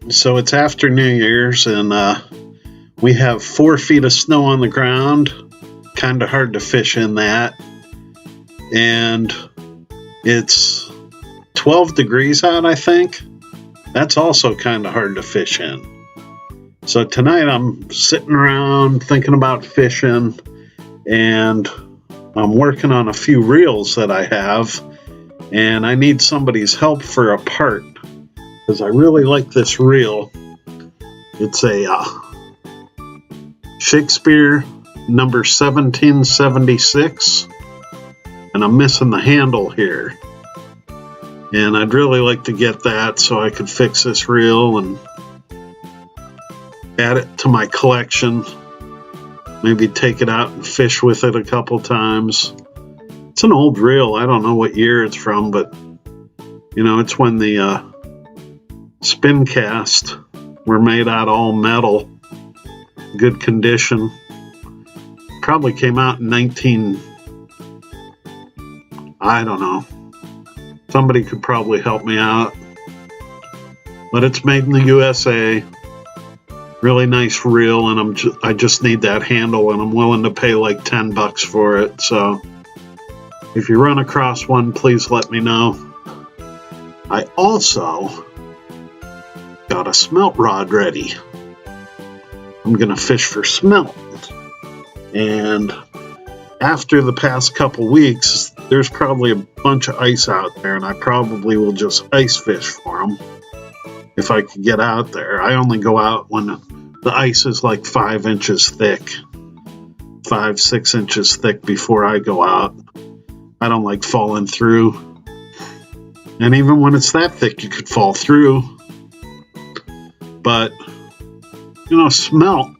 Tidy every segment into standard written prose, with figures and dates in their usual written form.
So it's after New Year's, and we have 4 feet of snow on the ground. Kind of hard to fish in that. And it's 12 degrees out, I think. That's also kind of hard to fish in. So tonight I'm sitting around thinking about fishing, and I'm working on a few reels that I have, and I need somebody's help for a part because I really like this reel. It's a Shakespeare number 1776, and I'm missing the handle here. And I'd really like to get that so I could fix this reel and add it to my collection. Maybe take it out and fish with it a couple times. It's an old reel. I don't know what year it's from, but you know, it's when the spincast were made out of all metal, good condition. Probably came out in I don't know. Somebody could probably help me out. But it's made in the USA. Really nice reel, and I just need that handle, and I'm willing to pay like $10 for it. So if you run across one, please let me know. I also got a smelt rod ready. I'm gonna fish for smelt. And after the past couple weeks, there's probably a bunch of ice out there, and I probably will just ice fish for them if I could get out there. I only go out when the ice is like 5 inches thick, 5-6 inches thick before I go out. I don't like falling through. And even when it's that thick, you could fall through. But, you know, smelt,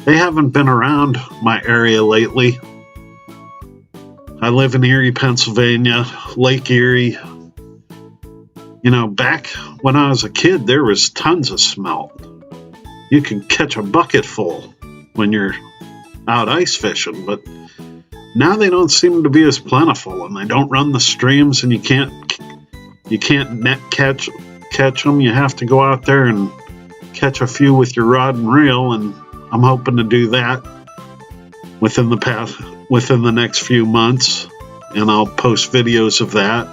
they haven't been around my area lately. I live in Erie, Pennsylvania, Lake Erie. You know, back when I was a kid, there was tons of smelt. You can catch a bucket full when you're out ice fishing, but now they don't seem to be as plentiful, and they don't run the streams, and you can't net catch them. You have to go out there and catch a few with your rod and reel, and I'm hoping to do that within the next few months, and I'll post videos of that.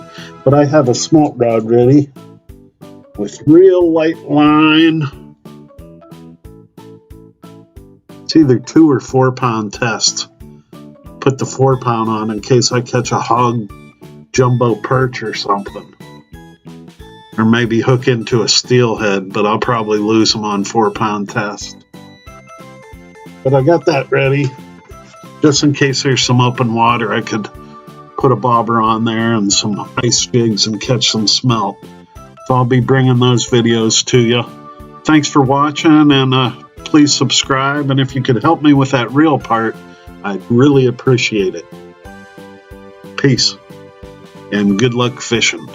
But I have a smelt rod ready with real light line. It's either 2 or 4 pound test. Put the 4 pound on in case I catch a hog jumbo perch or something. Or maybe hook into a steelhead, but I'll probably lose them on 4 pound test. But I got that ready. Just in case there's some open water, I could put a bobber on there and some ice jigs and catch some smelt. So I'll be bringing those videos to you. Thanks for watching, and please subscribe. And if you could help me with that reel part, I'd really appreciate it. Peace, and good luck fishing.